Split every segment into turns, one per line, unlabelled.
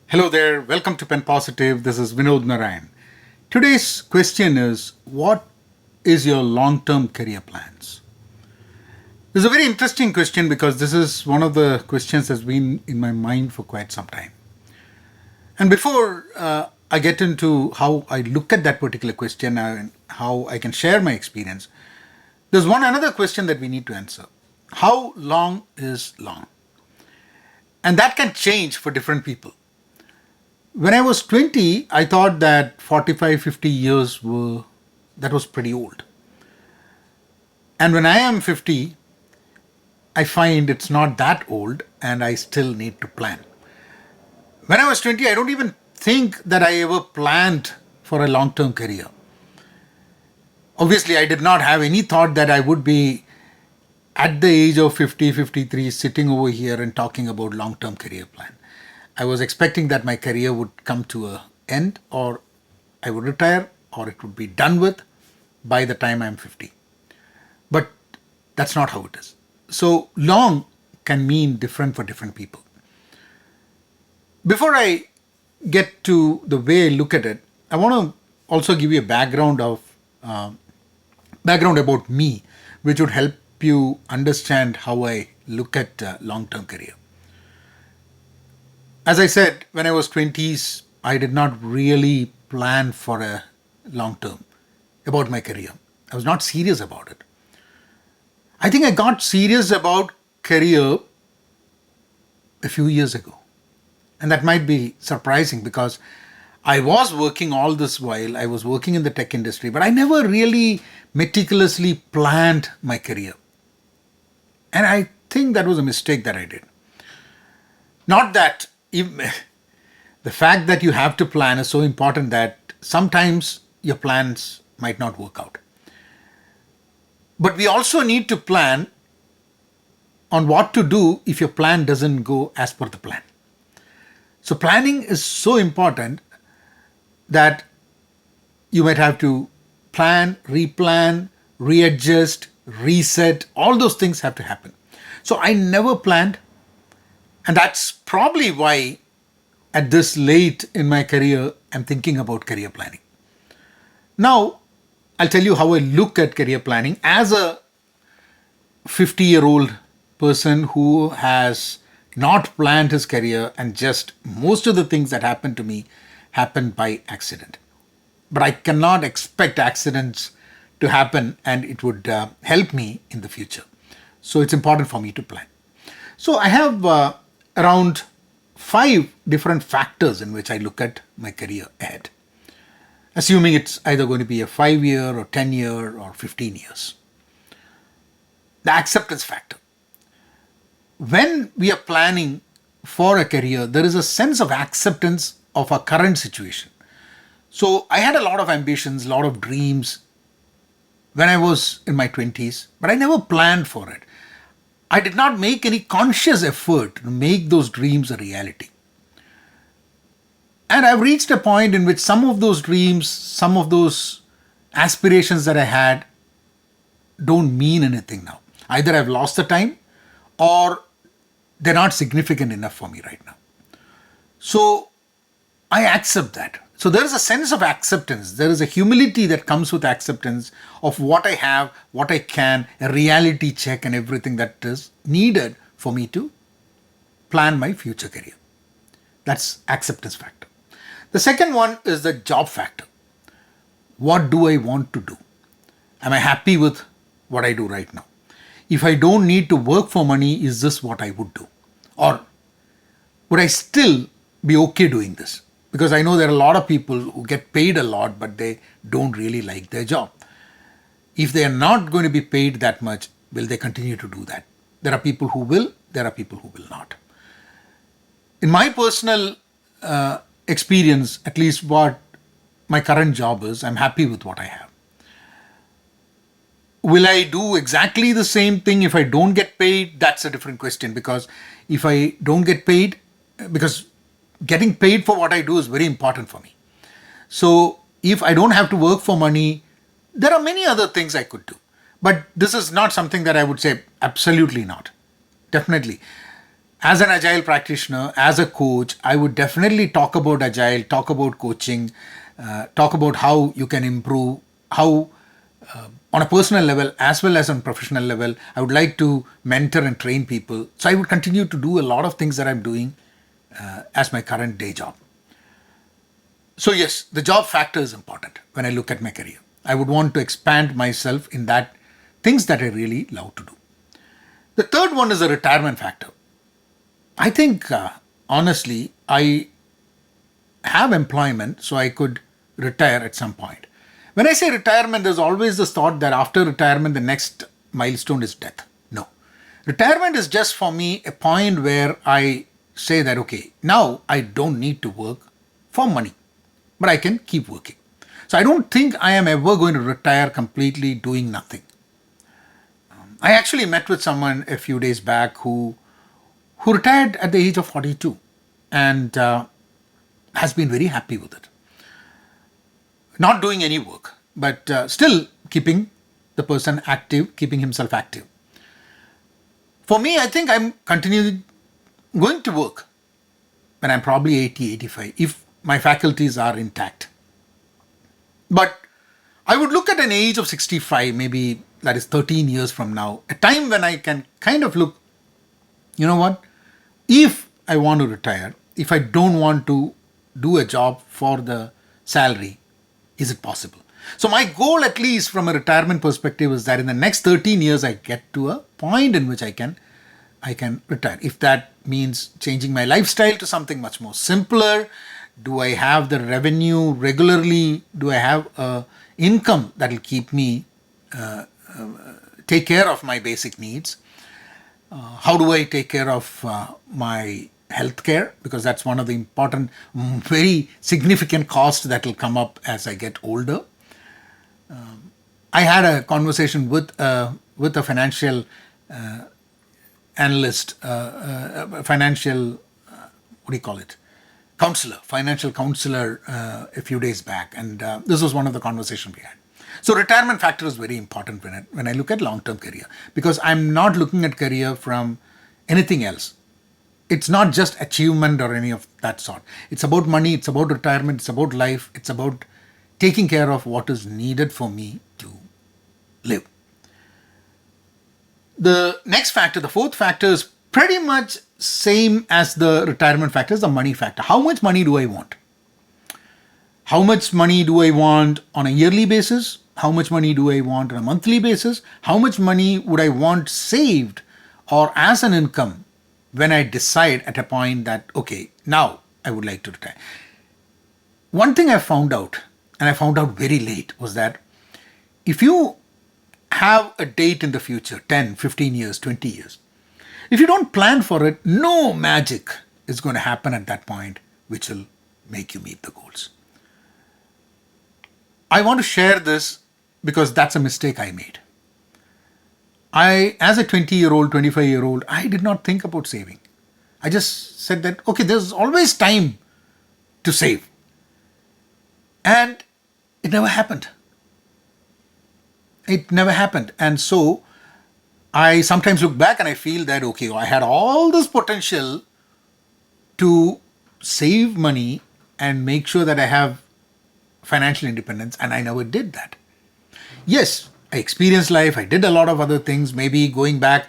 Hello there, welcome to Pen Positive. This is Vinod Narayan. Today's question is, what is your long-term career plans? This is a very interesting question because this is one of the questions that's been in my mind for quite some time. And before I get into how I look at that particular question and how I can share my experience, there's one another question that we need to answer. How long is long? And that can change for different people. When I was 20, I thought that 45, 50 years that was pretty old. And when I am 50, I find it's not that old and I still need to plan. When I was 20, I don't even think that I ever planned for a long-term career. Obviously, I did not have any thought that I would be at the age of 50, 53 sitting over here and talking about long-term career plan. I was expecting that my career would come to an end, or I would retire, or it would be done with by the time I'm 50. But that's not how it is. So long can mean different for different people. Before I get to the way I look at it, I want to also give you a background about me, which would help you understand how I look at long-term career. As I said, when I was 20s, I did not really plan for a long term about my career. I was not serious about it. I think I got serious about career a few years ago. And that might be surprising because I was working all this while. I was working in the tech industry, but I never really meticulously planned my career. And I think that was a mistake that I did. Not that the fact that you have to plan is so important that sometimes your plans might not work out. But we also need to plan on what to do if your plan doesn't go as per the plan. So planning is so important that you might have to plan, replan, readjust, reset. All those things have to happen. So I never planned. And that's probably why at this late in my career, I'm thinking about career planning. Now, I'll tell you how I look at career planning as a 50-year-old person who has not planned his career, and just most of the things that happened to me happened by accident. But I cannot expect accidents to happen and it would help me in the future. So it's important for me to plan. So I have around 5 different factors in which I look at my career ahead, assuming it's either going to be a 5-year or 10-year or 15 years. The acceptance factor. When we are planning for a career, there is a sense of acceptance of our current situation. So I had a lot of ambitions, a lot of dreams when I was in my 20s, but I never planned for it. I did not make any conscious effort to make those dreams a reality. And I've reached a point in which some of those dreams, some of those aspirations that I had don't mean anything now. Either I've lost the time or they're not significant enough for me right now. So I accept that. So there is a sense of acceptance. There is a humility that comes with acceptance of what I have, what I can, a reality check and everything that is needed for me to plan my future career. That's acceptance factor. The second one is the job factor. What do I want to do? Am I happy with what I do right now? If I don't need to work for money, is this what I would do? Or would I still be okay doing this? Because I know there are a lot of people who get paid a lot, but they don't really like their job. If they are not going to be paid that much, will they continue to do that? There are people who will, there are people who will not. In my personal experience, at least what my current job is, I'm happy with what I have. Will I do exactly the same thing if I don't get paid? That's a different question, because if I don't get paid, because getting paid for what I do is very important for me. So if I don't have to work for money, there are many other things I could do. But this is not something that I would say absolutely not. Definitely. As an agile practitioner, as a coach, I would definitely talk about agile, talk about coaching, talk about how you can improve, how on a personal level as well as on professional level. I would like to mentor and train people. So I would continue to do a lot of things that I'm doing as my current day job. So yes, the job factor is important when I look at my career. I would want to expand myself in that things that I really love to do. The third one is the retirement factor. I think, honestly, I have employment so I could retire at some point. When I say retirement, there's always this thought that after retirement, the next milestone is death. No. Retirement is just for me a point where I say that, okay, now I don't need to work for money, but I can keep working. So I don't think I am ever going to retire completely doing nothing. I actually met with someone a few days back who retired at the age of 42 and has been very happy with it. Not doing any work, but still keeping the person active, keeping himself active. For me, I think I'm continuing going to work when I'm probably 80, 85, if my faculties are intact. But I would look at an age of 65, maybe that is 13 years from now, a time when I can kind of look, you know what, if I want to retire, if I don't want to do a job for the salary, is it possible? So my goal, at least from a retirement perspective, is that in the next 13 years, I get to a point in which I can retire. If that means changing my lifestyle to something much more simpler, do I have the revenue regularly? Do I have a income that will keep me take care of my basic needs? How do I take care of my health care? Because that's one of the important, very significant costs that will come up as I get older. I had a conversation with a financial analyst, financial, what do you call it? Financial counselor a few days back. And this was one of the conversations we had. So retirement factor is very important when I look at long-term career, because I'm not looking at career from anything else. It's not just achievement or any of that sort. It's about money, it's about retirement, it's about life, it's about taking care of what is needed for me to live. The next factor, the fourth factor, is pretty much same as the retirement factor, is the money factor. How much money do I want? How much money do I want on a yearly basis? How much money do I want on a monthly basis? How much money would I want saved or as an income when I decide at a point that, okay, now I would like to retire? One thing I found out, and I found out very late, was that if you have a date in the future, 10, 15 years, 20 years, if you don't plan for it, no magic is going to happen at that point which will make you meet the goals. I want to share this because that's a mistake I made. As a 20-year-old, 25-year-old, I did not think about saving. I just said that, okay, there's always time to save. And it never happened. It never happened. And so I sometimes look back and I feel that, okay, I had all this potential to save money and make sure that I have financial independence, and I never did that. Yes, I experienced life, I did a lot of other things, maybe going back.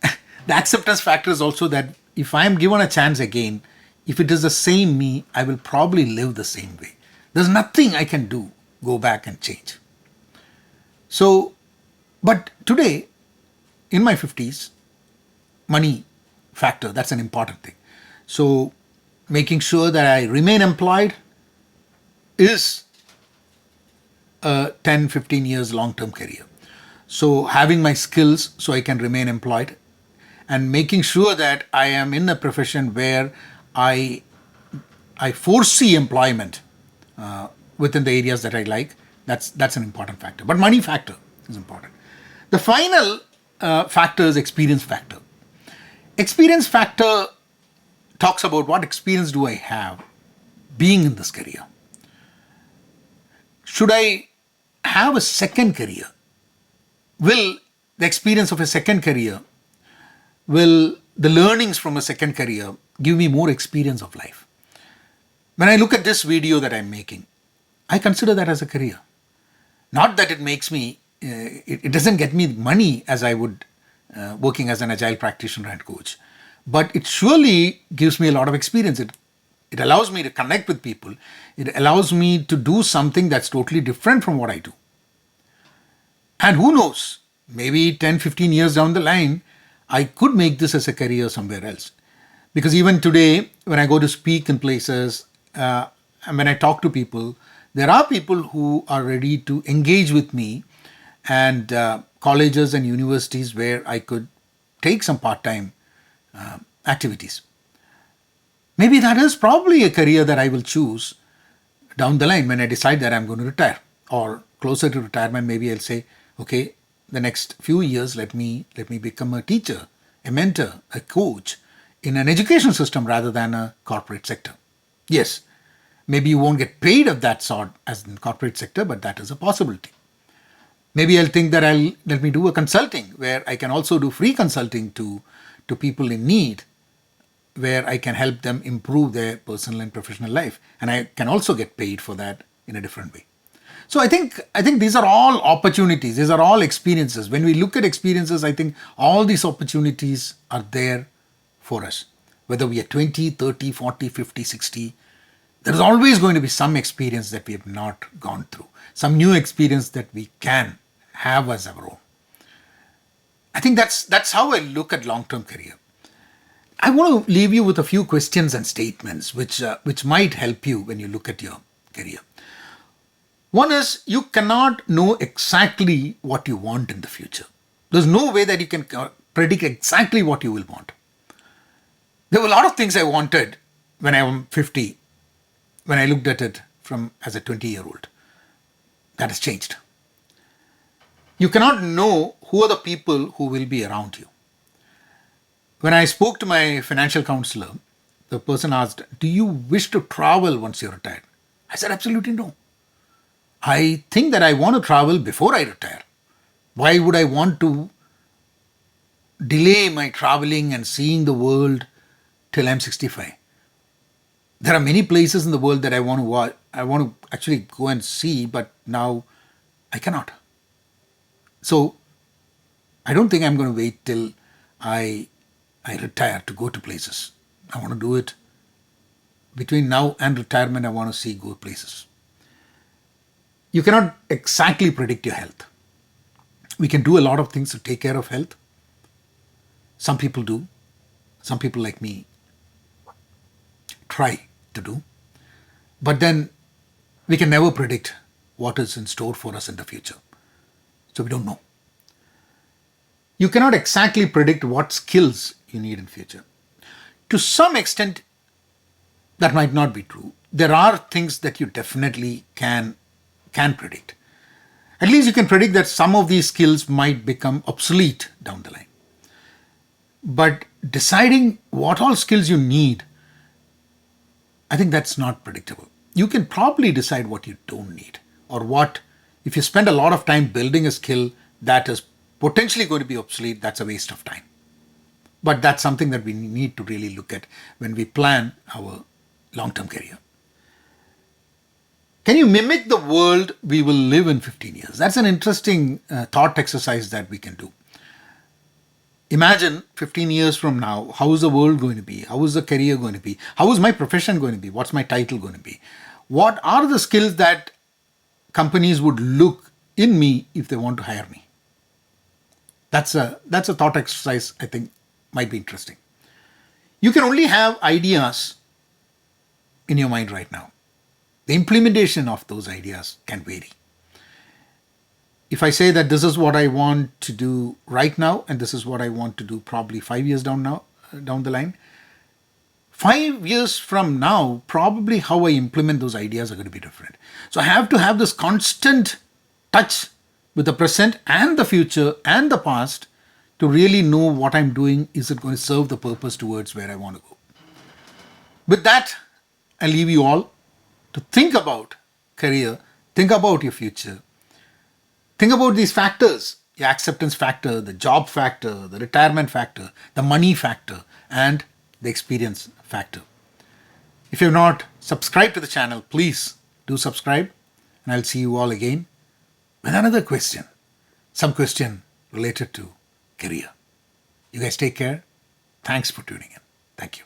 The acceptance factor is also that if I'm given a chance again, if it is the same me, I will probably live the same way. There's nothing I can do, go back and change. So, but today, in my 50s, money factor, that's an important thing. So, making sure that I remain employed is a 10, 15 years long-term career. So having my skills so I can remain employed and making sure that I am in a profession where I foresee employment within the areas that I like, that's an important factor. But money factor is important. The final factor is experience factor. Experience factor talks about what experience do I have being in this career. Should I have a second career? Will the experience of a second career, will the learnings from a second career give me more experience of life. When I look at this video that I'm making, I consider that as a career. Not that it makes me, it doesn't get me money as I would working as an agile practitioner and coach, but it surely gives me a lot of experience. It allows me to connect with people. It allows me to do something that's totally different from what I do. And who knows, maybe 10, 15 years down the line, I could make this as a career somewhere else. Because even today, when I go to speak in places, and when I talk to people, there are people who are ready to engage with me, and colleges and universities where I could take some part-time activities. Maybe that is probably a career that I will choose down the line when I decide that I'm going to retire, or closer to retirement. Maybe I'll say, okay, the next few years, let me become a teacher, a mentor, a coach in an education system rather than a corporate sector. Yes, maybe you won't get paid of that sort as in corporate sector, but that is a possibility. Maybe I'll think that let me do a consulting where I can also do free consulting to people in need, where I can help them improve their personal and professional life, and I can also get paid for that in a different way. So I think these are all opportunities. These are all experiences. When we look at experiences, I think all these opportunities are there for us. Whether we are 20, 30, 40, 50, 60, there is always going to be some experience that we have not gone through, some new experience that we can have as our own. I think that's how I look at long-term career. I want to leave you with a few questions and statements which might help you when you look at your career. One is, you cannot know exactly what you want in the future. There's no way that you can predict exactly what you will want. There were a lot of things I wanted when I was 50, when I looked at it from as a 20-year-old. That has changed. You cannot know who are the people who will be around you. When I spoke to my financial counselor, the person asked, do you wish to travel once you're retired? I said, absolutely no. I think that I want to travel before I retire. Why would I want to delay my traveling and seeing the world till I'm 65? There are many places in the world that I want to actually go and see, but now I cannot. So I don't think I'm going to wait till I retire to go to places. I want to do it between now and retirement. I want to go places. You cannot exactly predict your health. We can do a lot of things to take care of health. Some people do. Some people like me try to do. But then we can never predict what is in store for us in the future. So we don't know. You cannot exactly predict what skills you need in future. To some extent, that might not be true. There are things that you definitely can predict. At least you can predict that some of these skills might become obsolete down the line. But deciding what all skills you need, I think that's not predictable. You can probably decide what you don't need, or what, if you spend a lot of time building a skill that is potentially going to be obsolete, that's a waste of time. But that's something that we need to really look at when we plan our long-term career. Can you mimic the world we will live in 15 years? That's an interesting thought exercise that we can do. Imagine 15 years from now, how is the world going to be? How is the career going to be? How is my profession going to be? What's my title going to be? What are the skills that companies would look in me if they want to hire me? That's a thought exercise I think might be interesting. You can only have ideas in your mind right now. The implementation of those ideas can vary. If I say that this is what I want to do right now, and this is what I want to do probably 5 years down the line, 5 years from now, probably how I implement those ideas are going to be different. So I have to have this constant touch with the present and the future and the past to really know what I'm doing. Is it going to serve the purpose towards where I want to go? With that, I leave you all to think about career, think about your future, think about these factors the acceptance factor, the job factor, the retirement factor, the money factor, and the experience factor. If you have not subscribed to the channel, please do subscribe, and I'll see you all again with another question, some question related to career. You guys take care. Thanks for tuning in. Thank you.